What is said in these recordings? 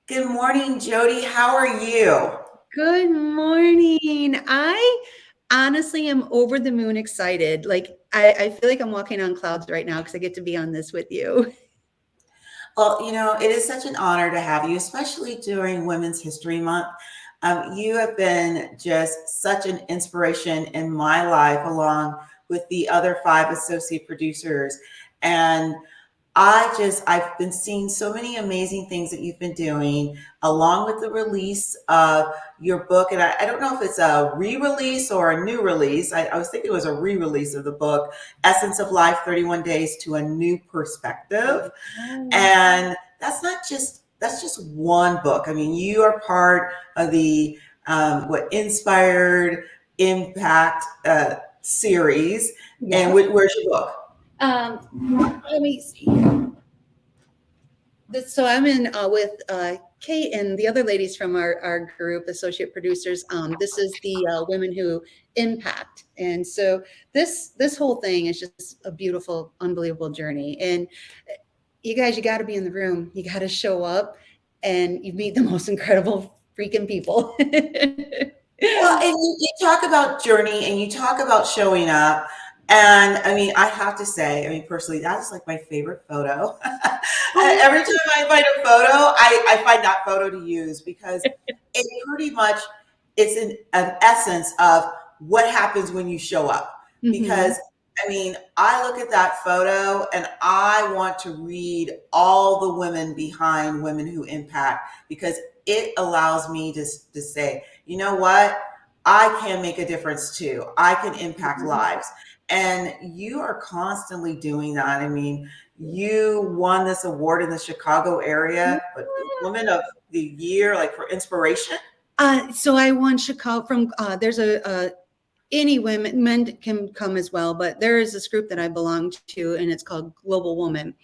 Good morning, Jodie. How are you? Good morning. I honestly am over the moon excited. I feel like I'm walking on clouds right now because I get to be on this with you. Well, it is such an honor to have you, especially during Women's History Month. You have been just such an inspiration in my life, along with the other five associate producers. And I've been seeing so many amazing things that you've been doing, along with the release of your book. And I don't know if it's a re release or a new release. I was thinking it was a re release of the book, Essence of Life 31 Days to a New Perspective. Oh. And that's just one book. I mean, you are part of the what inspired impact series. Yeah. And where's your book? Let me see here. So I'm in with Kate and the other ladies from our group, associate producers. This is the Women Who Impact, and so this whole thing is just a beautiful, unbelievable journey. And you guys, you got to be in the room. You got to show up, and you meet the most incredible freaking people. Well, and you talk about journey and you talk about showing up. And I mean, I have to say, I mean, personally, that's like my favorite photo. Every time I find a photo, I find that photo to use because it pretty much it's an essence of what happens when you show up. Because Mhm. I mean, I look at that photo and I want to read all the women behind Women Who Impact because it allows me to say, you know what? I can make a difference too. I can impact Mhm. lives. And you are constantly doing that. I mean, you won this award in the Chicago area, but Woman of the Year, like for inspiration. So I won Chicago from there's any women men can come as well, but there is this group that I belong to and it's called Global Woman,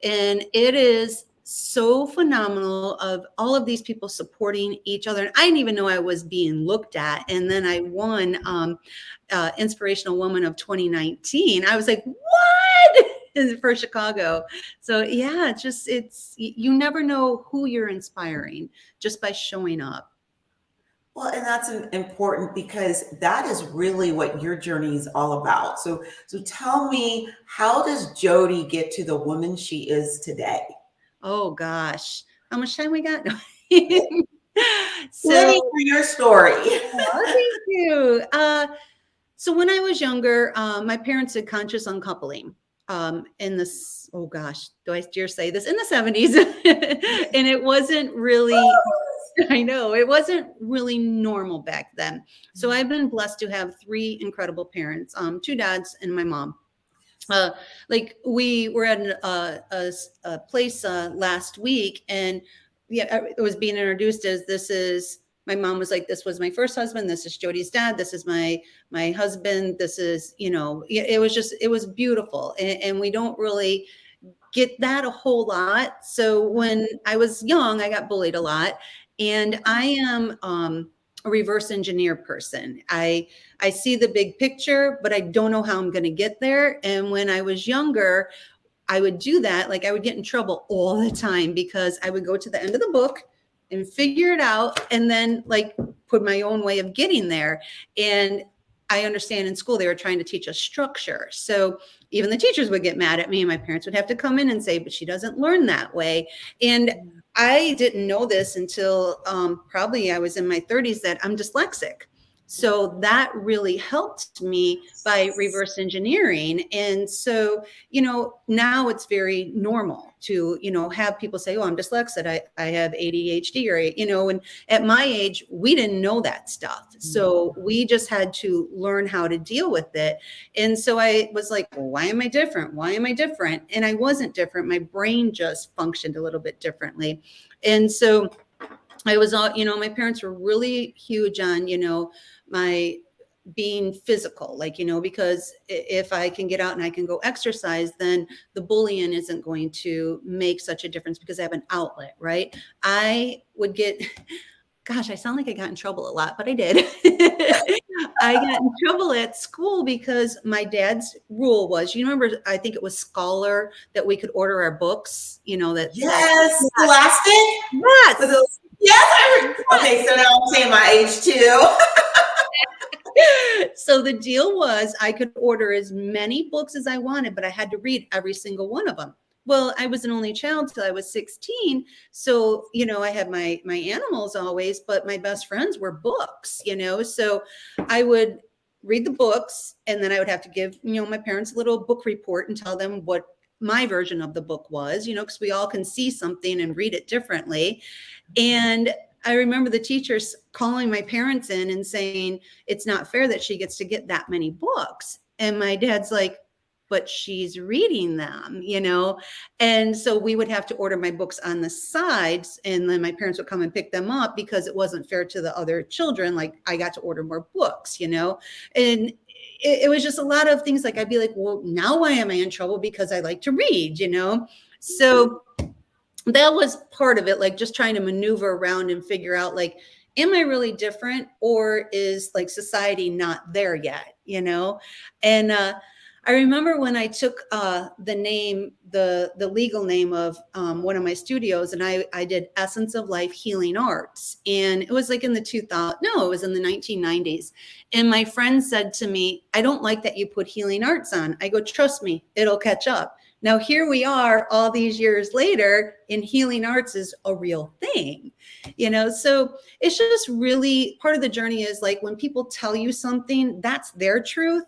and it is so phenomenal of all of these people supporting each other. And I didn't even know I was being looked at, and then I won inspirational woman of 2019. I was like, what? For Chicago. So yeah, it's you never know who you're inspiring just by showing up. Well, and that's important because that is really what your journey is all about. So tell me, how does Jodie get to the woman she is today? Oh gosh, how much time we got? Let So, me hear your story. oh, thank you. So when I was younger, my parents did conscious uncoupling. In this, oh gosh, do I dare say this? In the 70s, and it wasn't really. I know it wasn't really normal back then. So I've been blessed to have three incredible parents, two dads and my mom. uh, like we were at a place last week, and yeah, it was being introduced as this is. My mom was like, "This was my first husband. This is Jodie's dad. This is my husband. This is It was just it was beautiful, and we don't really get that a whole lot. So when I was young, I got bullied a lot, and I am a reverse engineer person. I see the big picture, but I don't know how I'm going to get there. And when I was younger, I would do that. Like I would get in trouble all the time because I would go to the end of the book and figure it out and then like put my own way of getting there. And I understand in school they were trying to teach us structure. So even the teachers would get mad at me and my parents would have to come in and say, but she doesn't learn that way. And I didn't know this until probably I was in my 30s that I'm dyslexic. So that really helped me by reverse engineering. And so now it's very normal to, have people say, oh, I'm dyslexic. I have ADHD and at my age, we didn't know that stuff. So we just had to learn how to deal with it. And so I was like, well, why am I different? Why am I different? And I wasn't different. My brain just functioned a little bit differently. And so I was all, my parents were really huge on, my being physical, like, because if I can get out and I can go exercise, then the bullying isn't going to make such a difference because I have an outlet, right? I would get, gosh, I sound like I got in trouble a lot, but I did. I got in trouble at school because my dad's rule was, you remember, I think it was Scholar that we could order our books, that said, Yes, yes, Scholastic. With yes. those, yes, okay, so now I'm saying my age too. So the deal was I could order as many books as I wanted, but I had to read every single one of them. Well, I was an only child till I was 16. So, I had my animals always, but my best friends were books, So I would read the books and then I would have to give, my parents a little book report and tell them what my version of the book was, because we all can see something and read it differently. And I remember the teachers calling my parents in and saying, it's not fair that she gets to get that many books. And my dad's like, but she's reading them, And so we would have to order my books on the sides. And then my parents would come and pick them up because it wasn't fair to the other children. Like I got to order more books, And it was just a lot of things. Like I'd be like, well, now why am I in trouble? Because I like to read, So that was part of it, like just trying to maneuver around and figure out, like, am I really different, or is like society not there yet, And I remember when I took the name, the legal name of one of my studios, and I did Essence of Life Healing Arts, and it was like in the 2000, no, it was in the 1990s. And my friend said to me, I don't like that you put healing arts on. I go, trust me, it'll catch up. Now, here we are all these years later, and healing arts is a real thing, So it's just really part of the journey is like when people tell you something, that's their truth,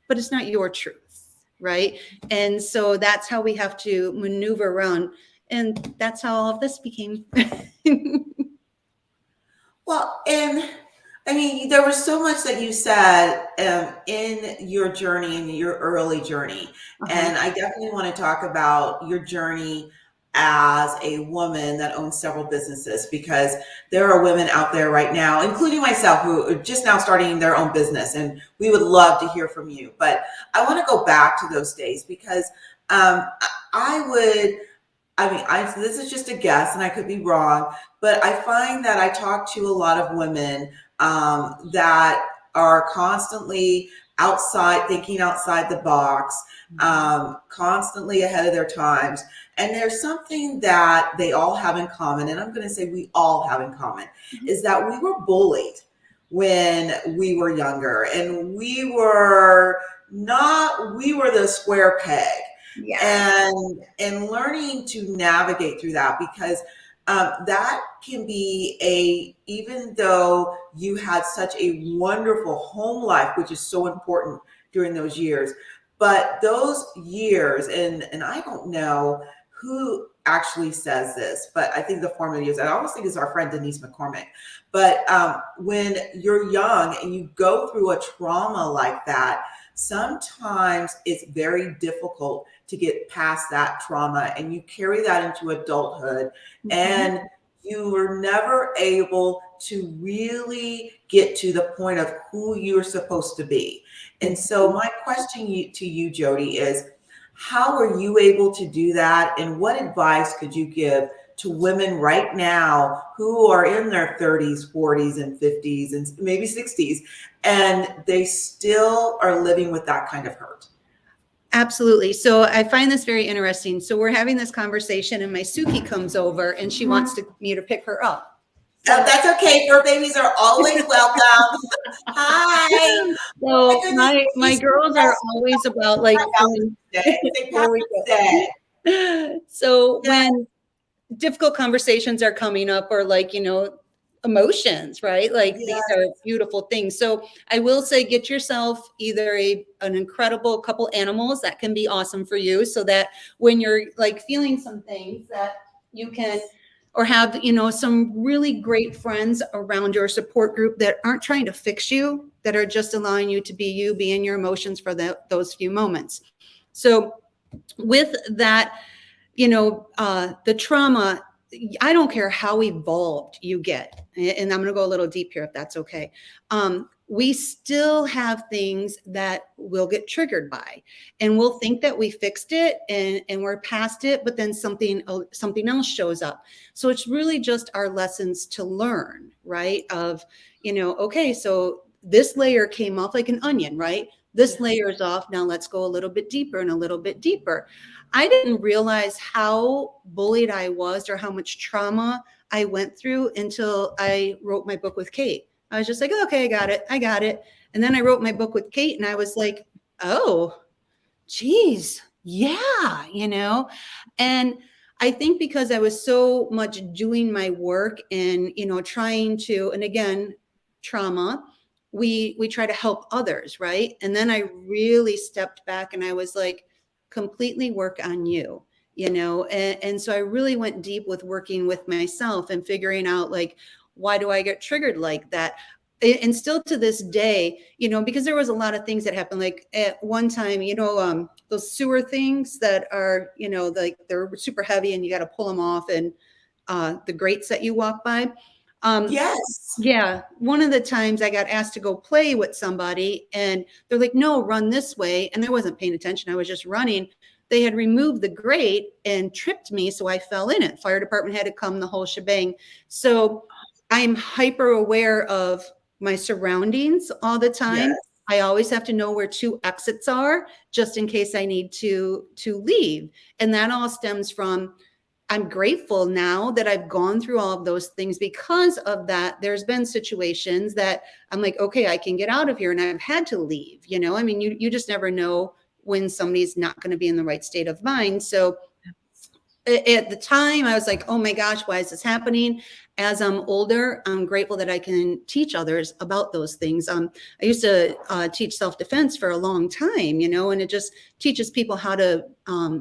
but it's not your truth, right? And so that's how we have to maneuver around. And that's how all of this became. Well, and I mean, there was so much that you said in your journey, in your early journey. And I definitely want to talk about your journey as a woman that owns several businesses, because there are women out there right now, including myself, who are just now starting their own business. And we would love to hear from you. But I want to go back to those days because this is just a guess and I could be wrong, but I find that I talk to a lot of women that are constantly thinking outside the box, constantly ahead of their times. And there's something that they all have in common, and I'm going to say we all have in common, is that we were bullied when we were younger, and we were the square peg. Yeah. And learning to navigate through that, because that can be even though you had such a wonderful home life, which is so important during those years, but those years, and I don't know who actually says this, but I think the formative years, I almost think it's our friend Denise McCormick, but when you're young and you go through a trauma like that, sometimes it's very difficult to get past that trauma, and you carry that into adulthood, and you were never able to really get to the point of who you're supposed to be. And so my question to you, Jodie, is how are you able to do that? And what advice could you give to women right now who are in their 30s, 40s, and 50s, and maybe 60s, and they still are living with that kind of hurt? Absolutely. So I find this very interesting. So we're having this conversation and my Suki comes over and she wants me to pick her up. So that's okay. Fur babies are always welcome. Hi. So my girls are always about like, so when difficult conversations are coming up, or like, emotions, right? Like these are beautiful things. So I will say, get yourself either an incredible couple animals that can be awesome for you, so that when you're like feeling some things that you can, or have, some really great friends around your support group that aren't trying to fix you, that are just allowing you to be you, be in your emotions for those few moments. So with that, the trauma, I don't care how evolved you get, and I'm going to go a little deep here if that's okay. We still have things that we'll get triggered by, and we'll think that we fixed it and we're past it, but then something else shows up. So it's really just our lessons to learn, right? Of, okay, so this layer came off like an onion, right? This layer is off. Now let's go a little bit deeper and a little bit deeper. I didn't realize how bullied I was or how much trauma I went through until I wrote my book with Kate. I was just like, okay, I got it. I got it. And then I wrote my book with Kate and I was like, oh, geez, yeah, and I think because I was so much doing my work and, trying to, and again, trauma, we try to help others, right? And then I really stepped back and I was like, completely work on you, and so I really went deep with working with myself and figuring out like, why do I get triggered like that? And still to this day, because there was a lot of things that happened. Like at one time, those sewer things that are, like they're super heavy and you got to pull them off, and the grates that you walk by. Yes. Yeah, one of the times I got asked to go play with somebody, and they're like, "No, run this way," and I wasn't paying attention. I was just running. They had removed the grate and tripped me, so I fell in it. Fire department had to come, the whole shebang. So I'm hyper aware of my surroundings all the time. Yes. I always have to know where 2 exits are just in case I need to leave. And that all stems from, I'm grateful now that I've gone through all of those things. Because of that, there's been situations that I'm like, okay, I can get out of here, and I've had to leave. I mean, you just never know when somebody's not going to be in the right state of mind. So at the time I was like, oh my gosh, why is this happening? As I'm older, I'm grateful that I can teach others about those things. I used to teach self-defense for a long time, and it just teaches people how to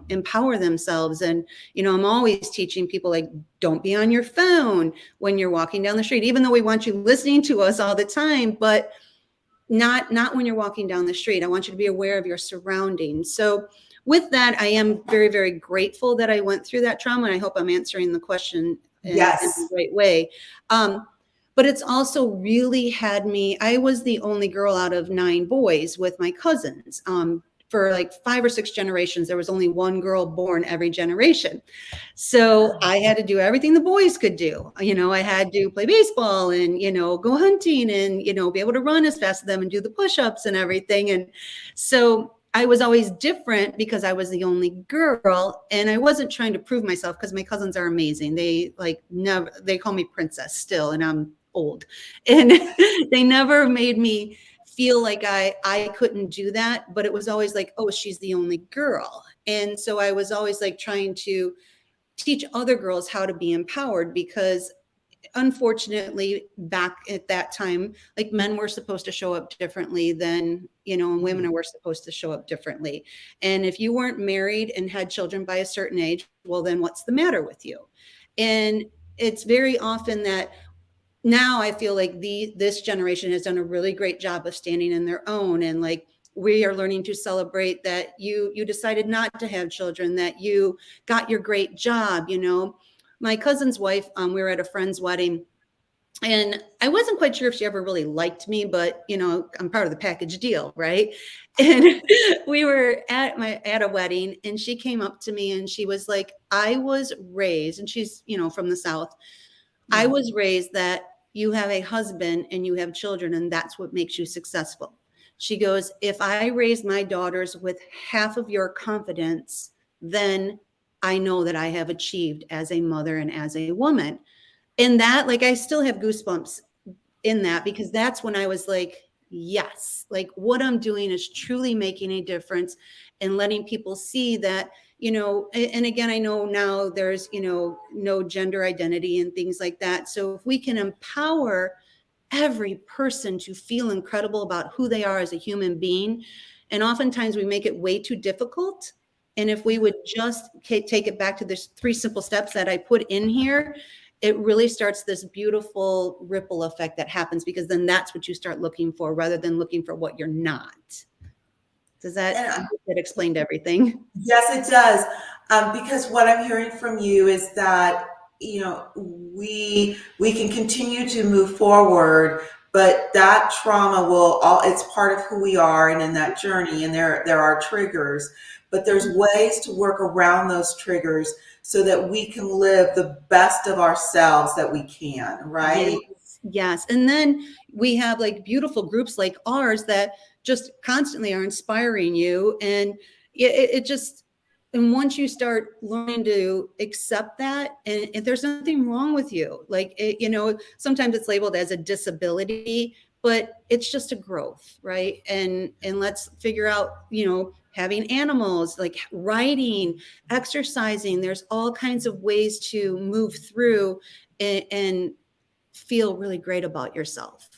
empower themselves. And, I'm always teaching people, like, don't be on your phone when you're walking down the street, even though we want you listening to us all the time, but not when you're walking down the street. I want you to be aware of your surroundings. So with that, I am very, very grateful that I went through that trauma. And I hope I'm answering the question in the right way. But it's also really had me, I was the only girl out of 9 boys with my cousins. For like 5 or 6 generations, there was only one girl born every generation. So I had to do everything the boys could do. I had to play baseball and, go hunting and, be able to run as fast as them and do the push-ups and everything. And so I was always different because I was the only girl, and I wasn't trying to prove myself because my cousins are amazing. They they call me princess still, and I'm old, and they never made me feel like I couldn't do that. But it was always like, oh, she's the only girl. And so I was always like trying to teach other girls how to be empowered, because unfortunately back at that time, like, men were supposed to show up differently than, and women were supposed to show up differently. And if you weren't married and had children by a certain age, well, then what's the matter with you? And it's very often that now I feel like this generation has done a really great job of standing in their own. And like, we are learning to celebrate that you decided not to have children, that you got your great job. My cousin's wife, we were at a friend's wedding, and I wasn't quite sure if she ever really liked me, but I'm part of the package deal, right? And we were at a wedding, and she came up to me and she was like, I was raised, and she's, from the South. I was raised that you have a husband and you have children, and that's what makes you successful. She goes, if I raise my daughters with half of your confidence, then I know that I have achieved as a mother and as a woman. And that, like, I still have goosebumps in that, because that's when I was like, yes, like, what I'm doing is truly making a difference and letting people see that, and again, I know now there's, no gender identity and things like that. So if we can empower every person to feel incredible about who they are as a human being, and oftentimes we make it way too difficult. And if we would just take it back to this 3 simple steps that I put in here, it really starts this beautiful ripple effect that happens, because then that's what you start looking for rather than looking for what you're not. Does that explained everything? Yes, it does. Because what I'm hearing from you is that, we can continue to move forward, but that trauma it's part of who we are and in that journey. And there are triggers, but there's ways to work around those triggers so that we can live the best of ourselves that we can, right? Yes. And then we have like beautiful groups like ours that just constantly are inspiring you. And it just, and once you start learning to accept that, and if there's nothing wrong with you, like, sometimes it's labeled as a disability, but it's just a growth, right? And let's figure out, having animals, like writing, exercising, there's all kinds of ways to move through and feel really great about yourself.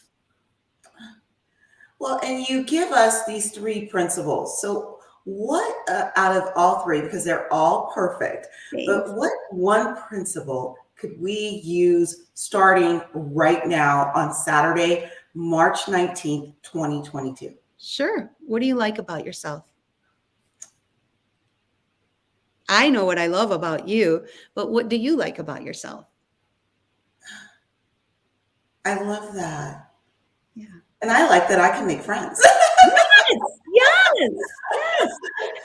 Well, and you give us these three principles. So, what out of all three, because they're all perfect, Thanks. but what one principle could we use starting right now on Saturday, March 19th, 2022? Sure. What do you like about yourself? I know what I love about you, but what do you like about yourself? I love that. Yeah. And I like that I can make friends. Yes, yes, yes.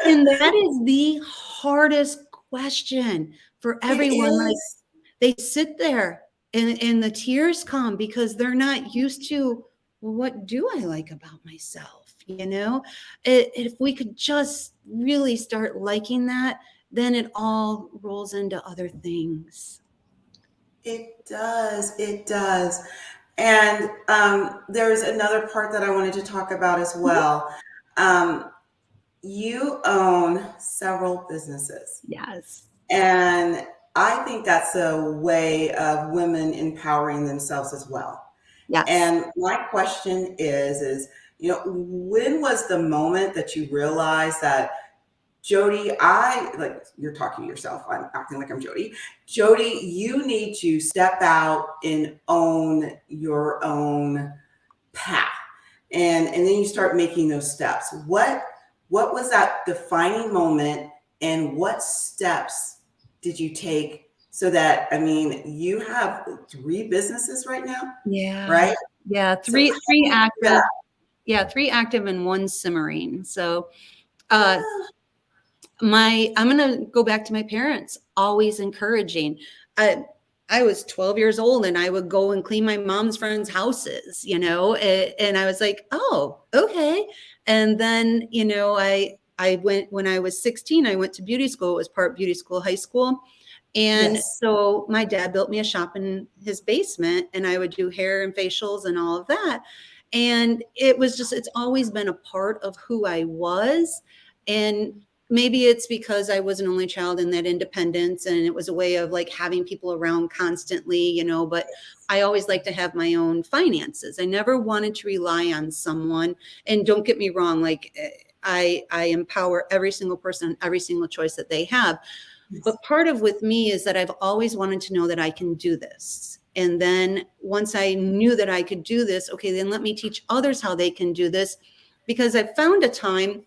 And that is the hardest question for It everyone. Like, is. they sit there and the tears come because they're not used to, well, what do I like about myself? If we could just really start liking that, then it all rolls into other things. It does. It does. And there's another part that I wanted to talk about as Mhm. well. Um, you own several businesses, Yes. and I think that's a way of women empowering themselves as well. Yes. And my question is, when was the moment that you realized that Jodie, like you're talking to yourself. I'm acting like I'm Jodie. Jodie, you need to step out and own your own path. And then you start making those steps. What was that defining moment, and what steps did you take so that, I mean, you have three businesses right now, Yeah. right? Yeah. So how Three do you do active. that? Yeah, three active and one simmering. So uh I'm gonna go back to my parents, always encouraging. I I was 12 years old and I would go and clean my mom's friends' houses, and I was like, oh, okay. And then, I went when I was 16, I went to beauty school. It was part beauty school, high school. And Yes. so my dad built me a shop in his basement and I would do hair and facials and all of that. And it's always been a part of who I was. And maybe it's because I was an only child and that independence, and it was a way of like having people around constantly, but I always like to have my own finances. I never wanted to rely on someone. And don't get me wrong, like I empower every single person, every single choice that they have. Yes. But part of with me is that I've always wanted to know that I can do this. And then once I knew that I could do this, okay, then let me teach others how they can do this. Because I found a time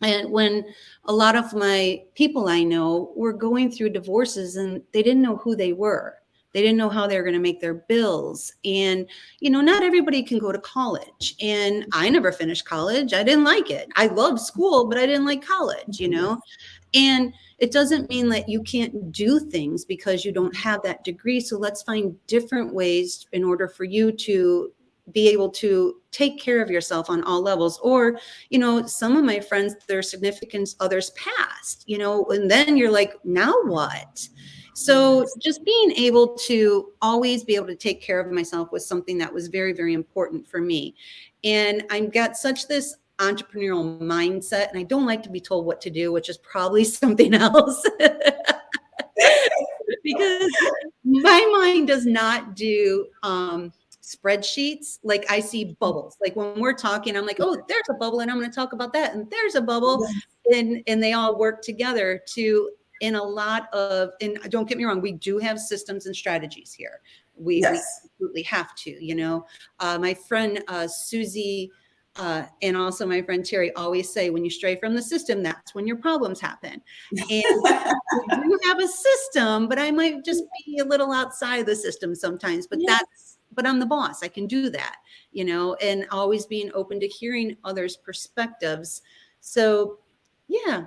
and when a lot of my people I know were going through divorces and they didn't know who they were. They didn't know how they were going to make their bills. And, not everybody can go to college. And I never finished college. I didn't like it. I loved school, but I didn't like college. And it doesn't mean that you can't do things because you don't have that degree. So let's find different ways in order for you to be able to take care of yourself on all levels. Or, some of my friends, their significant others passed, and then you're like, now what? So Yes. just being able to always be able to take care of myself was something that was very, very important for me. And I've got such this entrepreneurial mindset, and I don't like to be told what to do, which is probably something else. Because my mind does not do spreadsheets. Like I see bubbles. Like when we're talking, I'm like, oh, there's a bubble, and I'm going to talk about that, and there's a bubble, and they all work together to. In a lot of, and don't get me wrong, we do have systems and strategies here. We Yes. absolutely have to. My friend Susie. And also my friend Terry always say, when you stray from the system, that's when your problems happen. And we do have a system, but I might just be a little outside the system sometimes. But I'm the boss. I can do that, and always being open to hearing others' perspectives. So yeah,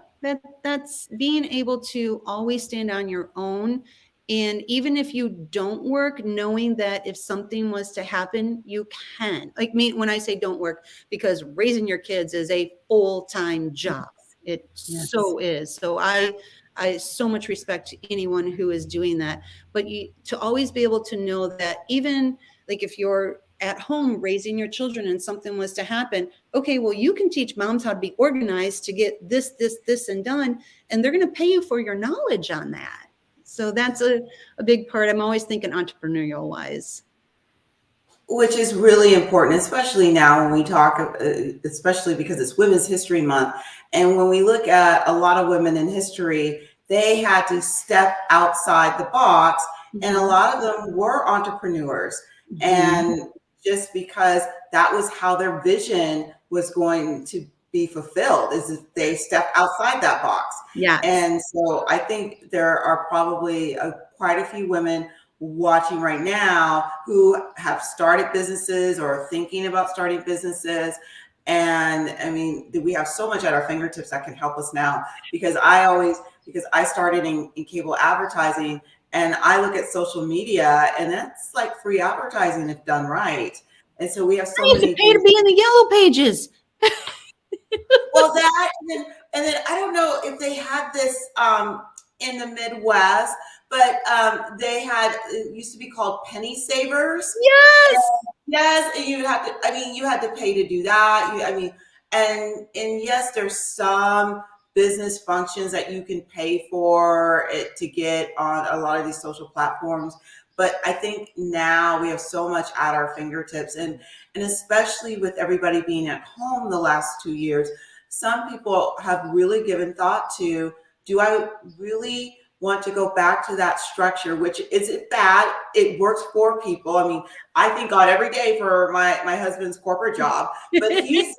that's being able to always stand on your own And even if you don't work, knowing that if something was to happen, you can. Like me, when I say don't work, because raising your kids is a full-time job. It Yes. so is. So I so much respect to anyone who is doing that. But to always be able to know that even like if you're at home raising your children and something was to happen, okay, well, you can teach moms how to be organized to get this, and done, and they're going to pay you for your knowledge on that. So that's a big part. I'm always thinking entrepreneurial wise. Which is really important, especially now when we talk, especially because it's Women's History Month. And when we look at a lot of women in history, they had to step outside the box, and a lot of them were entrepreneurs. And just because that was how their vision was going to be fulfilled, is if they stepped outside that box. Yeah. And so I think there are probably quite a few women watching right now who have started businesses or are thinking about starting businesses. And I mean, we have so much at our fingertips that can help us now, because I started in cable advertising, and I look at social media, and that's like free advertising if done right. And so we have so I used to many pay to things. be in the yellow pages. Well, that and then I don't know if they had this in the Midwest, but they had, it used to be called penny savers. Yes. Yes, and you had to. I mean, you had to pay to do that. I mean, and yes, there's some business functions that you can pay for it to get on a lot of these social platforms. But I think now we have so much at our fingertips, and especially with everybody being at home the last 2 years, some people have really given thought to, do I really want to go back to that structure, which isn't bad. It works for people. I mean, I thank God every day for my husband's corporate job, but he's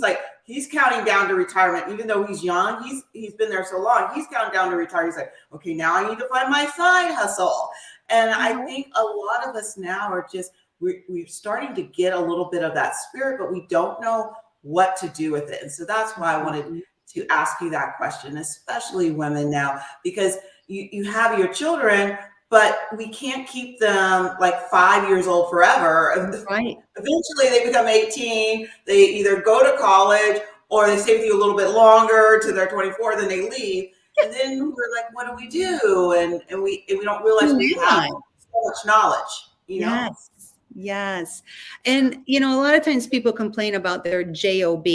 like, he's counting down to retirement, even though he's young. He's been there so long. He's counting down to retire. He's like, okay, now I need to find my side hustle. And I think a lot of us now are just, we're starting to get a little bit of that spirit, but we don't know what to do with it. And so that's why I wanted to ask you that question, especially women now, because you have your children, but we can't keep them like 5 years old forever. Right. Eventually they become 18, they either go to college or they stay with you a little bit longer to their 24, then they leave. And then we're like, what do we do? And we don't realize we have so much knowledge, you know? Yes. Yes. And, a lot of times people complain about their job.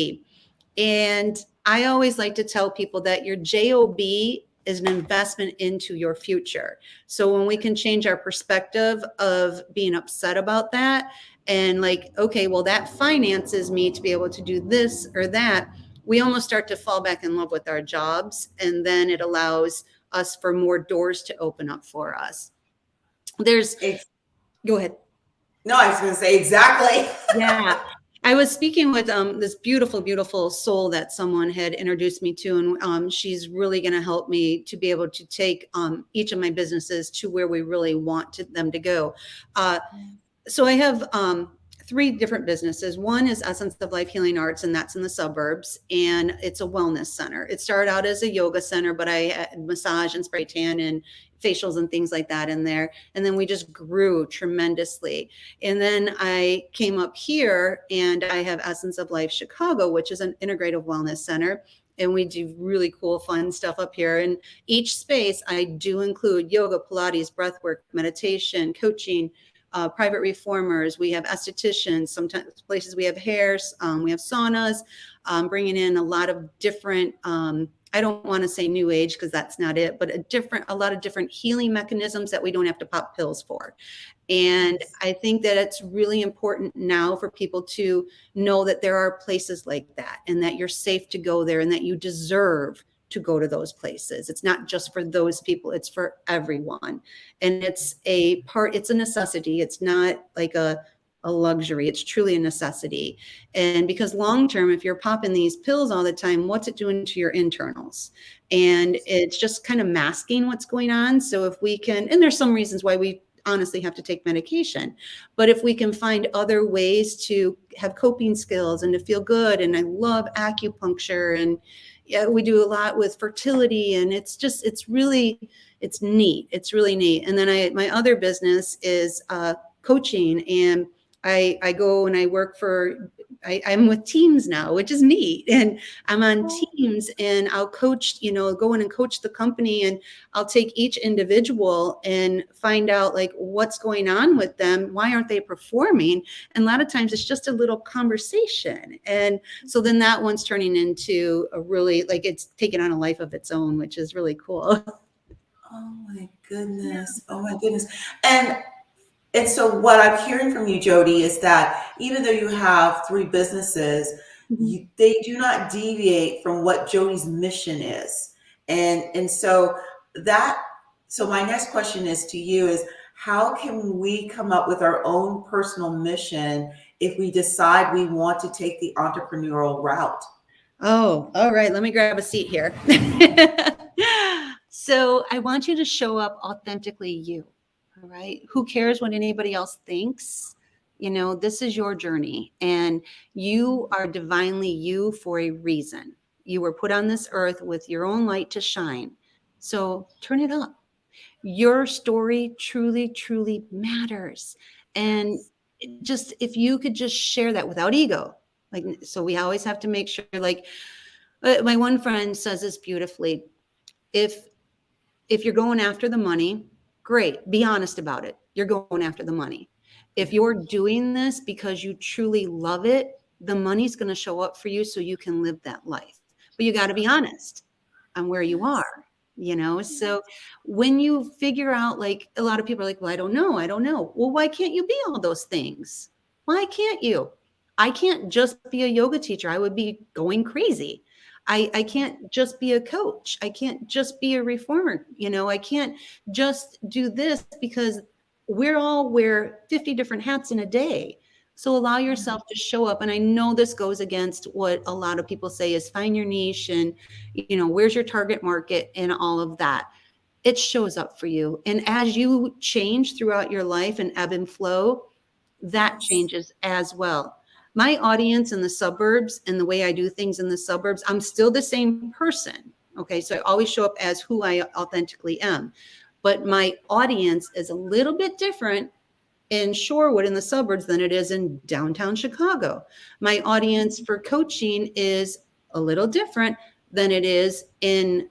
And I always like to tell people that your job is an investment into your future. So when we can change our perspective of being upset about that and like, okay, well, that finances me to be able to do this or that, we almost start to fall back in love with our jobs. And then it allows us for more doors to open up for us. Go ahead. No, I was going to say exactly. Yeah. I was speaking with this beautiful, beautiful soul that someone had introduced me to, and she's really going to help me to be able to take each of my businesses to where we really want them to go. So I have 3 different businesses. One is Essence of Life Healing Arts, and that's in the suburbs, and it's a wellness center. It started out as a yoga center, but I had massage and spray tan and facials and things like that in there. And then we just grew tremendously. And then I came up here and I have Essence of Life Chicago, which is an integrative wellness center. And we do really cool, fun stuff up here. In each space, I do include yoga, Pilates, breathwork, meditation, coaching, private reformers. We have estheticians. Sometimes places we have hairs. We have saunas, bringing in a lot of different, I don't want to say new age because that's not it, but a lot of different healing mechanisms that we don't have to pop pills for. And I think that it's really important now for people to know that there are places like that and that you're safe to go there and that you deserve to go to those places. It's not just for those people, it's for everyone. And it's a necessity. It's not like a luxury. It's truly a necessity. And because long-term, if you're popping these pills all the time, what's it doing to your internals? And it's just kind of masking what's going on. So if we can, and there's some reasons why we honestly have to take medication, but if we can find other ways to have coping skills and to feel good. And I love acupuncture and, yeah, we do a lot with fertility, and it's neat. It's really neat. And then my other business is coaching, and I go and I work for, I'm with teams now, which is neat. And I'm on teams, and I'll coach, go in and coach the company, and I'll take each individual and find out like what's going on with them. Why aren't they performing? And a lot of times it's just a little conversation. And so then that one's turning into a really, like, it's taken on a life of its own, which is really cool. Oh my goodness. Oh my goodness. And so what I'm hearing from you, Jodie, is that even though you have three businesses, they do not deviate from what Jodie's mission is. And so that, so my next question is to you is, how can we come up with our own personal mission if we decide we want to take the entrepreneurial route? Oh, all right. Let me grab a seat here. So I want you to show up authentically you. All right. Who cares what anybody else thinks? This is your journey, and you are divinely you for a reason. You were put on this earth with your own light to shine. So turn it up. Your story truly, truly matters. And just, if you could just share that without ego, like, so we always have to make sure, like, my one friend says this beautifully. If you're going after the money, great, be honest about it. You're going after the money. If you're doing this because you truly love it, the money's going to show up for you so you can live that life. But you got to be honest on where you are, So when you figure out, like, a lot of people are like, well, I don't know. Well, why can't you be all those things? Why can't you? I can't just be a yoga teacher. I would be going crazy. I can't just be a coach. I can't just be a reformer. I can't just do this, because we're all wear 50 different hats in a day. So allow yourself to show up. And I know this goes against what a lot of people say is find your niche and, where's your target market and all of that. It shows up for you. And as you change throughout your life and ebb and flow, that changes as well. My audience in the suburbs and the way I do things in the suburbs, I'm still the same person. Okay. So I always show up as who I authentically am. But my audience is a little bit different in Shorewood in the suburbs than it is in downtown Chicago. My audience for coaching is a little different than it is in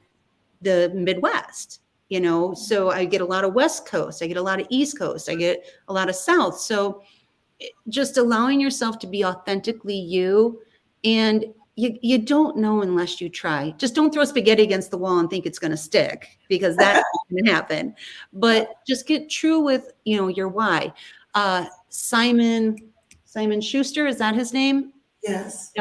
the Midwest. So I get a lot of West Coast, I get a lot of East Coast, I get a lot of South. So just allowing yourself to be authentically you, and you don't know unless you try. Just don't throw spaghetti against the wall and think it's going to stick, because that's going to happen. But just get true with, your why. Simon Schuster, is that his name? Yes.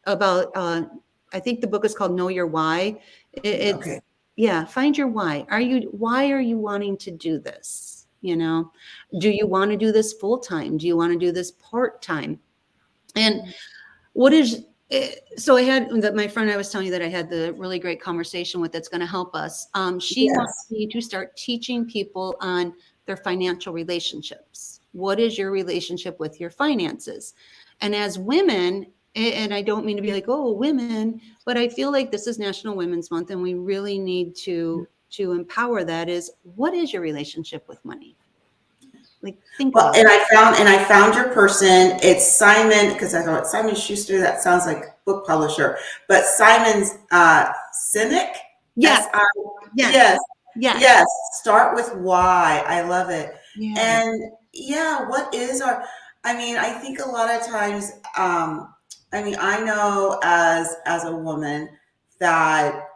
About, I think the book is called Know Your Why. Okay. Yeah. Find your why. Why are you wanting to do this? Do you want to do this full time? Do you want to do this part time? And so I had my friend I was telling you that I had the really great conversation with that's going to help us. She wants me to start teaching people on their financial relationships. What is your relationship with your finances? And as women, and I don't mean to be like, oh, women, but I feel like this is National Women's Month, and we really need to empower that. Is, what is your relationship with money? Like, think about And it. I found your person. It's Simon, because I thought Simon Schuster, that sounds like book publisher, but Simon's Sinek. Yes. Yes. Start with why. I love it. Yeah. And what is I think a lot of times, I know as a woman that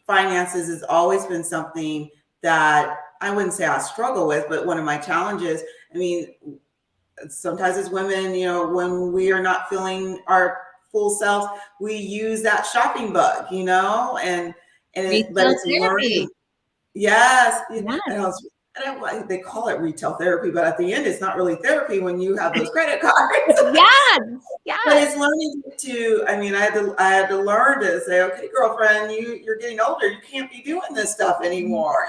finances has always been something that I wouldn't say I struggle with, but one of my challenges. Sometimes as women, when we are not feeling our full selves, we use that shopping bug, but it's learning. Yes. They call it retail therapy, but at the end, it's not really therapy when you have those credit cards. Yes. But it's learning to. I had to learn to say, okay, girlfriend, you're getting older. You can't be doing this stuff anymore.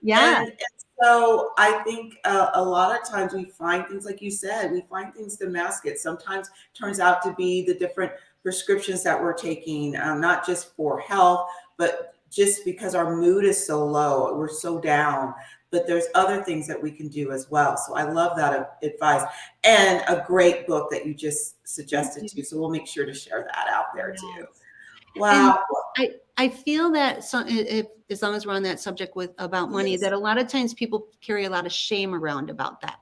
Yeah. And so I think a lot of times we find things, like you said, we find things to mask it. Sometimes turns out to be the different prescriptions that we're taking, not just for health, but just because our mood is so low, we're so down. But there's other things that we can do as well. So I love that advice, and a great book that you just Thank suggested you. too. So we'll make sure to share that out there too. Yes. And Wow. I feel that, so if, as long as we're on that subject with about money, Yes, that a lot of times people carry a lot of shame around about that.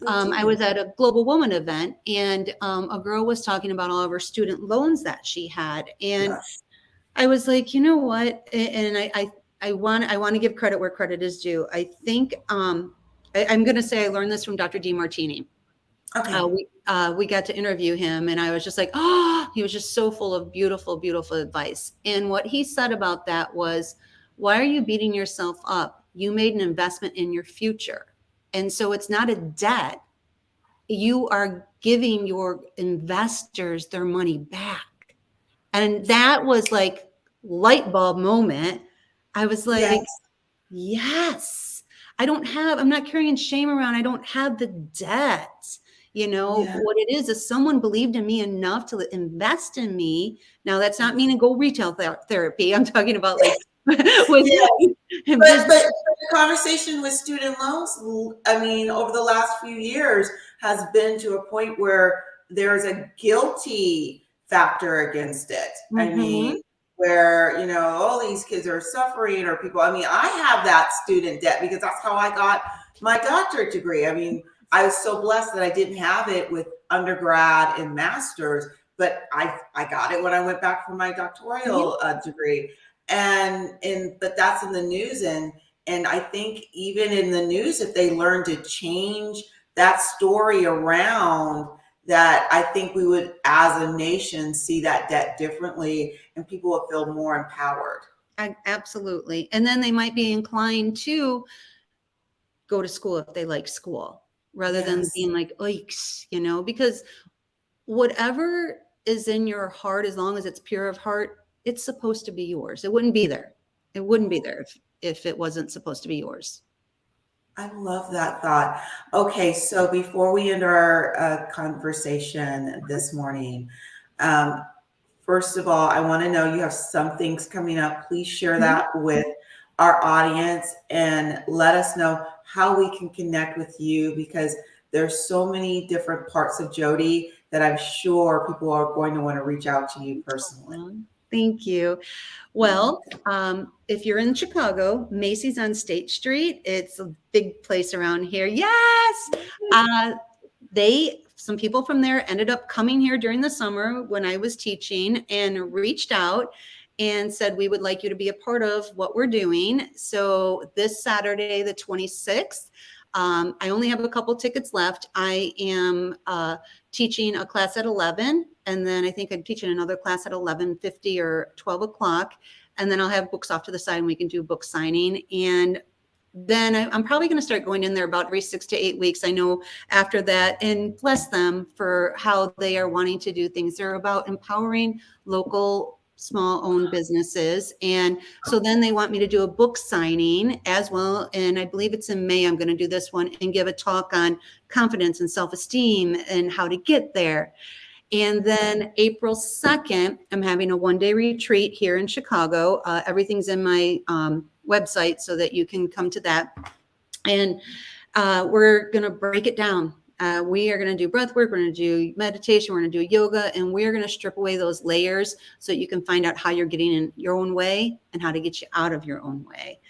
they I do. was at a Global Woman event, and a girl was talking about all of her student loans that she had, and Yes. I was like, you know what? And I want to give credit where credit is due. I think I'm going to say I learned this from Dr. DeMartini. Okay. We got to interview him, and I was just like, oh, he was just so full of beautiful, beautiful advice. And what he said about that was, why are you beating yourself up? You made an investment in your future. And so it's not a debt. You are giving your investors their money back. And that was like light bulb moment. I was like, Yes. yes, I'm not carrying shame around. I don't have the debt. Yeah. What it is someone believed in me enough to invest in me. Now, that's not meaning go retail therapy. I'm talking about like with Yeah. But business. the conversation with student loans, I mean, over the last few years has been to a point where there's a guilty factor against it. I Mhm. mean, where, all these kids are suffering or people, I mean, I have that student debt because that's how I got my doctorate degree. I mean, I was so blessed that I didn't have it with undergrad and master's, but I got it when I went back for my Yeah. doctoral degree. But that's in the news, and I think even in the news, if they learn to change that story around, that I think we would, as a nation, see that debt differently, and people would feel more empowered. Absolutely. And then they might be inclined to go to school if they like school rather than Yes. being like, oiks, because whatever is in your heart, as long as it's pure of heart, it's supposed to be yours. It wouldn't be there. It wouldn't be there if it wasn't supposed to be yours. I love that thought. Okay, so before we end our conversation this morning, um, first of all, I want to know, you have some things coming up. Please share Mhm. that with our audience and let us know how we can connect with you, because there's so many different parts of Jodie that I'm sure people are going to want to reach out to you personally. Thank you. Well, if you're in Chicago, Macy's on State Street. It's a big place around here. Yes. Uh, some people from there ended up coming here during the summer when I was teaching and reached out and said, we would like you to be a part of what we're doing. So this Saturday, the 26th, I only have a couple tickets left. I am teaching a class at 11, and then I think I'm teaching another class at 11:50 or 12 o'clock. And then I'll have books off to the side and we can do book signing. And then I'm probably going to start going in there about every 6 to 8 weeks. I know after that, and bless them for how they are wanting to do things. They're about empowering local small owned businesses. And so then they want me to do a book signing as well. And I believe it's in May, I'm going to do this one and give a talk on confidence and self-esteem and how to get there. And then April 2nd, I'm having a one-day retreat here in Chicago. Everything's in my website so that you can come to that. And we're going to break it down. We are going to do breath work. We're going to do meditation. We're going to do yoga. And we're going to strip away those layers so that you can find out how you're getting in your own way and how to get you out of your own way.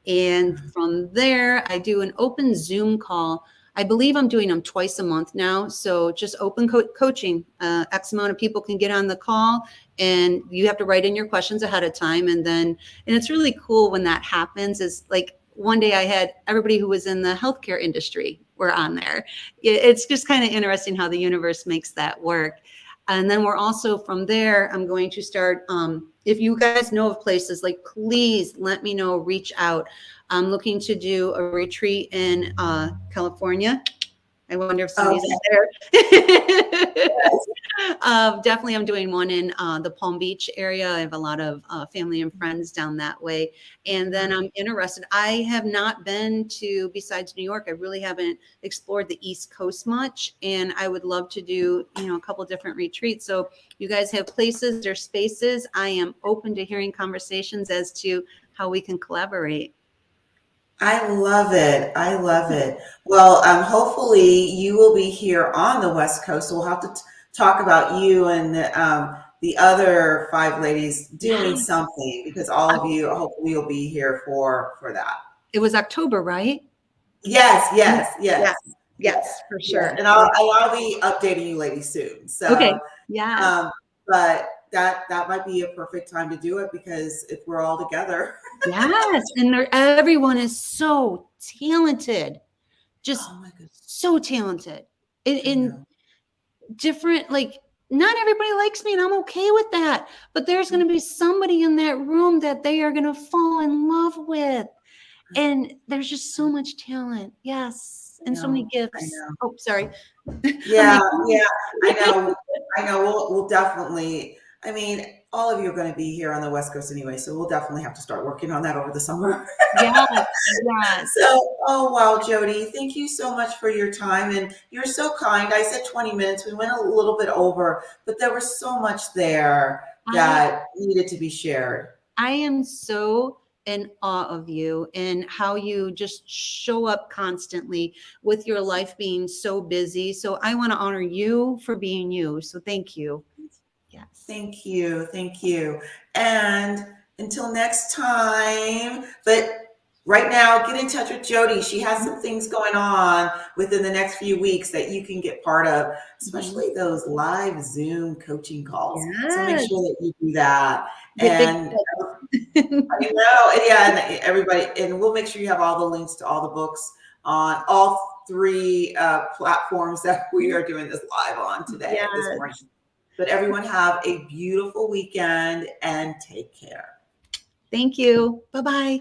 And from there, I do an open Zoom call. I believe I'm doing them twice a month now. So just open coaching. X amount of people can get on the call, and you have to write in your questions ahead of time. And it's really cool when that happens. Is like one day I had everybody who was in the healthcare industry were on there. It's just kind of interesting how the universe makes that work. And then we're also from there, I'm going to start, if you guys know of places, like, please let me know, reach out. I'm looking to do a retreat in California. I wonder if somebody's Okay. out there. Definitely, I'm doing one in the Palm Beach area. I have a lot of family and friends down that way. And then I'm interested. I have not been to, besides New York, I really haven't explored the East Coast much. And I would love to do, a couple different retreats. So you guys have places or spaces. I am open to hearing conversations as to how we can collaborate. I love it. I love it. Well, hopefully you will be here on the West Coast. So we'll have to talk about you and the other five ladies doing Yeah. something because all of you hopefully will be here for that. It was October, right? Yes, yes, Yeah. yes, yes, Yes, for yes. sure. And I'll be updating you ladies soon. Okay. So, Yes. um, but that might be a perfect time to do it because if we're all together, Yes. And everyone is so talented, just oh my goodness, so talented I in know. different, like, not everybody likes me and I'm okay with that. But there's going to be somebody in that room that they are going to fall in love with. And there's just so much talent. Yes. I And so many know. I gifts. know. Oh, sorry. I'm Yeah, like, yeah, I know. I know. We'll definitely. I mean, all of you are going to be here on the West Coast anyway, so we'll definitely have to start working on that over the summer. yes, yes. So, oh wow, Jody, thank you so much for your time, and you're so kind. I said 20 minutes. We went a little bit over, but there was so much there I that needed to be shared. I am so in awe of you and how you just show up constantly with your life being so busy. So I want to honor you for being you. So thank you. Yes. Thank you. Thank you. And until next time, but right now, get in touch with Jodie. She has some things going on within the next few weeks that you can get part of, Mhm. especially those live Zoom coaching calls. So make Yes. sure that you do that. Get big. And I know, yeah, and everybody, and we'll make sure you have all the links to all the books on all three platforms that we are doing this live on today, this morning. Yes. But everyone have a beautiful weekend and take care. Thank you. Bye-bye.